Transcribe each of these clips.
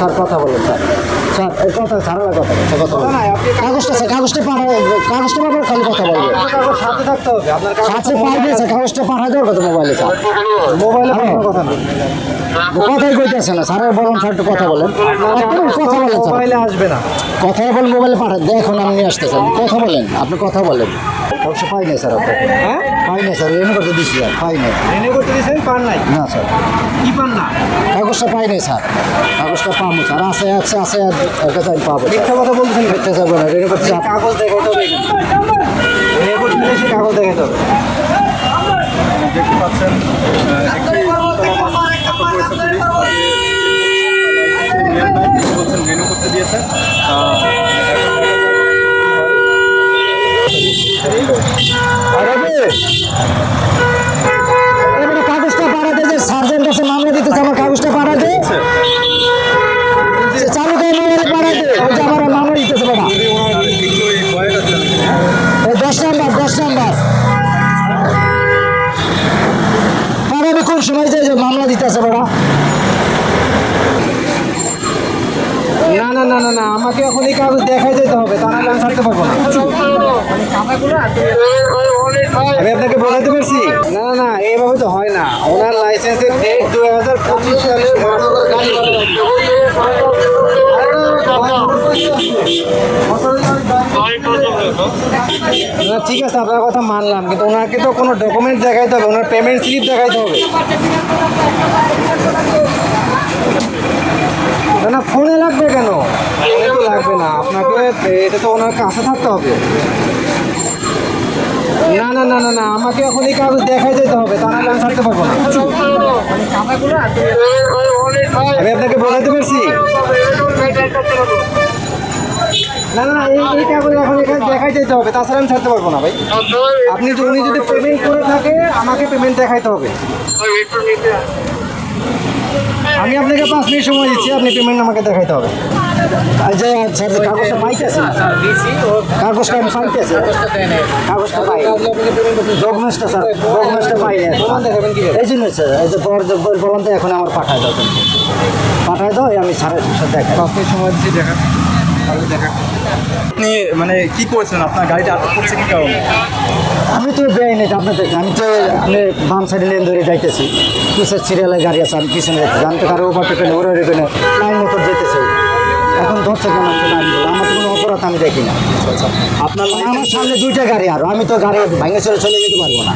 Sir কথা বলেন sir sir এই কথা ছাড়ার কথা কথা বলেন কাগজটা স্যার কাগজটা পাঠাবে খালি কথা বলবে সাথে থাকতে হবে আপনার সাথে পাইবে স্যার কাগজটা পাঠা দেওয়ার কথা মোবাইলে স্যার মোবাইলে কথা নেই কথাই কইতেছে না স্যার বলেন স্যার একটু কথা বলেন কথা বলেন স্যার মোবাইলে আসবে না কথা বলেন মোবাইলে পাঠান দেখুন আমি নিয়ে আসতেছেন কথা বলেন আপনি কথা বলেন অবশ্য পাই নাই স্যার আপনার হ্যাঁ পাই নাই স্যার রেনু করতে দিচ্ছি স্যার পাই নাই রেনে করতে দিয়েছেন পান নাই না স্যার কি পান না কাগজটা পাই নাই স্যার কাগজটা পাবো স্যার আছে ওর কাছে আমি পাবো মিথ্যা কথা বলছেন দেখতে যাবো না রেনু করতে কাগজ দেখাতে হবে রেনে করতে দিলে সে কাগজ দেখাতে হবে দেখতে পাচ্ছেন বলছেন মেনু করতে দিয়েছে এবারে কাগজটা পাঠাতে যে সার্জেন্ট কাছে মামলা দিতেছে আমার কাগজটা পাঠাতে চালু করে মোবাইলে পাঠাতে ওই যে আমার মামলা দিতেছে বাবা এই 10 নাম্বার পাঠাবে কোন সময় যে মামলা দিতেছে বাবা না না না না না আমাকে এখন এই কাগজ দেখাই যেতে হবে তা নাহলে আমি ছাড়তে পারবো না আমি আপনাকে বোঝাতে পারছি না না না এইভাবে তো হয় না ওনার লাইসেন্সের ডেট 2025 সালে না ঠিক আছে আপনার কথা মানলাম কিন্তু ওনাকে তো কোনো ডকুমেন্ট দেখাইতে হবে ওনার পেমেন্ট স্লিপ দেখাইতে হবে না না ফোনে লাগবে কেন ফোনে তো লাগবে না আপনাকে এটা তো ওনার কাছে থাকতে হবে না না না না না আমাকে এখন এই কাগজ দেখাই যেতে হবে তা নাহলে আমি ছাড়তে পারবো না আমি আপনাকে বোঝাতে পারছি না না না এই কাগজ এখন এখানে দেখাই যেতে হবে তাছাড়া আমি ছাড়তে পারবো না ভাই উনি যদি পেমেন্ট করে থাকে আমাকে পেমেন্ট দেখাইতে হবে আমি আপনাকে 5 মিনিট সময় দিচ্ছি আপনি পেমেন্ট আমাকে দেখাইতে হবে আচ্ছা স্যার কাগজটা পাইতেছে না স্যার কাগজটা আমি পাইতেছি কাগজটা পাই ডকুমেন্টসটা স্যার ডকুমেন্টসটা পাই না দেখাবেন কি এই জন্য স্যার এই যে বললাম তো এখন আমার পাঠায় দাও আমি স্যারের সাথে দেখা 5 মিনিট সময় দিচ্ছি দেখা আপনি মানে কি করছেন আপনার গাড়িটা আটক করছে কি কারণে আমি তো বেআইনি আপনার দেখেন আমি তো আপনি বাম সাইডে লেন ধরে যাইতেছি পিছের সিরিয়ালের গাড়ি আছে আমি পিছনে যাইতেছি আমি তো কারো ওভারটেকেন ওরা ওখানে লাইন মতো যেতেছে এখন ধরছে কেন আমার তো কোনো অপরাধ আমি দেখি না আপনার আমার সামনে 2টা গাড়ি আর আমি তো গাড়ি ভাঙে চলে যেতে পারবো না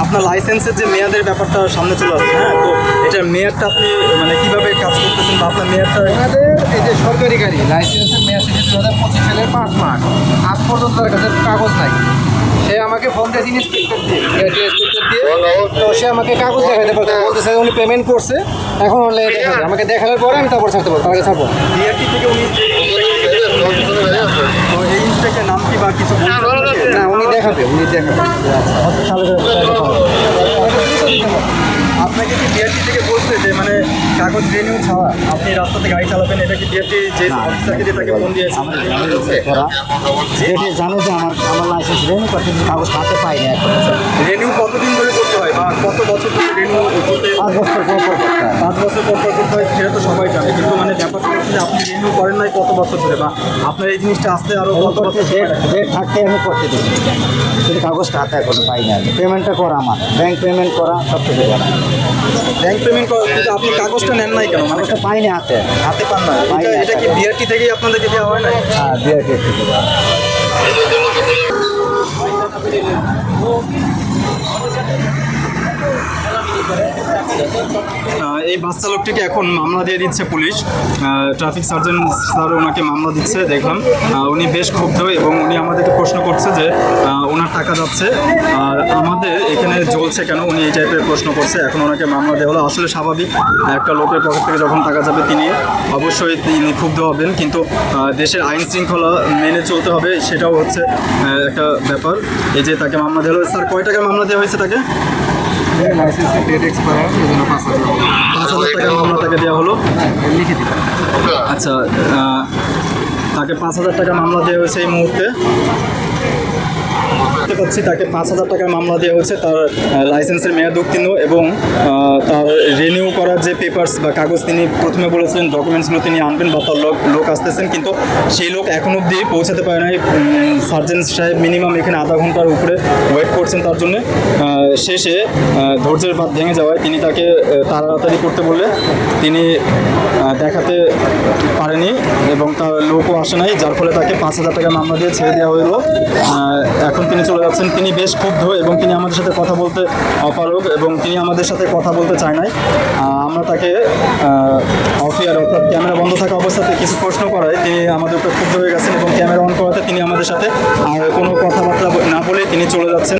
আপনার লাইসেন্সের যে মেয়াদের ব্যাপারটা সামনে চলে আসছে হ্যাঁ তো এটার মেয়াদটা আপনি মানে কিভাবে কাজ করতেছেন বা আপনার মেয়াদটা আমাদের এই যে সরকারি গাড়ি লাইসেন্সের মেয়াদ শেষে 2025 সালের 5 মার্চ আজ পর্যন্ত তার কাছে কাগজ নাই সে আমাকে ফোন দিয়েছে ইন্সপেক্টর দিয়ে তো সে আমাকে কাগজ দেখাতে বলতেছে উনি পেমেন্ট করছে এখন অনলাইনে দেখাবে আমাকে দেখানোর পরে আমি তারপর ছাড়তে পারবো তার আগে ছাড়বো ডিআরটি থেকে উনি তো এই ইন্সপেক্টরের নাম কি বা কিছু বলতে না উনি দেখাবে আপনাকে কি ডিআরটি থেকে বলছে যে মানে কাগজ রিনিউ ছাড়া আপনি রাস্তাতে গাড়ি চালাবেন এটা কি ডিআরটি যে অফিসারকে দিয়ে তাকে ফোন দিয়েছে যেটি জানো যে আমার লাইসেন্স রেনু করতে কাগজ হাতে পাই না এখন রিনিউ কতদিন ধরে করতে হয় বা কত বছর ধরে রিনিউ করতে 5 বছর পর করতে হয় 5 বছর পর করতে হয় সেটা তো সবাই জানে কিন্তু মানে ব্যাপারটা হচ্ছে যে আপনি রিনিউ করেন নাই কত বছর ধরে বা আপনার এই জিনিসটা আসতে আরও কত বছর ডেট থাকতে আমি করতে দিই কিন্তু কাগজটা হাতে এখনো পাই না পেমেন্টটা করা আমার ব্যাংক পেমেন্ট করা সব কিছু করা ব্যাংক পেমেন্ট করা কিন্তু আপনি কাগজটা নেন নাই কেন মানে কাগজটা পাই না হাতে হাতে পান না এটা কি বিআরটি থেকেই আপনাদেরকে দেওয়া হয় না হ্যাঁ বিআরটি থেকে এই বাস চালকটিকে এখন মামলা দিয়ে দিচ্ছে পুলিশ ট্রাফিক সার্জেন্ট স্যার ওনাকে মামলা দিচ্ছে দেখলাম উনি বেশ ক্ষুব্ধ এবং উনি আমাদেরকে প্রশ্ন করছে যে ওনার টাকা যাচ্ছে আর আমাদের এখানে জ্বলছে কেন উনি এই টাইপের প্রশ্ন করছে এখন ওনাকে মামলা দেওয়া হলো আসলে স্বাভাবিক একটা লোকের পকেট থেকে যখন টাকা যাবে তিনি অবশ্যই তিনি ক্ষুব্ধ হবেন কিন্তু দেশের আইন শৃঙ্খলা মেনে চলতে হবে সেটাও হচ্ছে একটা ব্যাপার এই যে তাকে মামলা দেওয়া হলো স্যার কয় টাকার মামলা দেওয়া হয়েছে তাকে লাইসেন্সের ডেট এক্সপায়ার এই জন্য 5,000 টাকার মামলা তাকে দেওয়া হলো লিখে দিলাম আচ্ছা তাকে 5,000 টাকা মামলা দেওয়া হয়েছে এই মুহূর্তে দেখতে পাচ্ছি তাকে 5,000 টাকার মামলা দেওয়া হয়েছে, তার লাইসেন্সের মেয়াদ উত্তীর্ণ এবং তার রিনিউ করার যে পেপারস বা কাগজ তিনি প্রথমে বলেছিলেন ডকুমেন্টসগুলো তিনি আনবেন বা তার লোক আসতেছেন, কিন্তু সেই লোক এখন অবধি পৌঁছাতে পারে নাই। সার্জেন্ট সাহেব মিনিমাম এখানে আধা ঘন্টার উপরে ওয়েট করছেন তার জন্য। শেষে ধৈর্যের বাঁধ ভেঙে যাওয়ায় তিনি তাকে তাড়াতাড়ি করতে বললে তিনি দেখাতে পারেনি এবং তার লোকও আসে নাই, যার ফলে তাকে 5,000 টাকা মামলা দিয়ে ছেড়ে দেওয়া হলো। এখন তিনি চলে যাচ্ছেন। তিনি বেশ ক্ষুব্ধ এবং তিনি আমাদের সাথে কথা বলতে অপারগ এবং তিনি আমাদের সাথে কথা বলতে চায় নাই। আমরা তাকে অফিয়ার অর্থাৎ ক্যামেরা বন্ধ থাকা অবস্থাতে কিছু প্রশ্ন করায় তিনি আমাদের উপর ক্ষুব্ধ হয়ে গেছেন এবং ক্যামেরা অন করাতে তিনি আমাদের সাথে আর কোনো কথাবার্তা না বলে তিনি চলে যাচ্ছেন।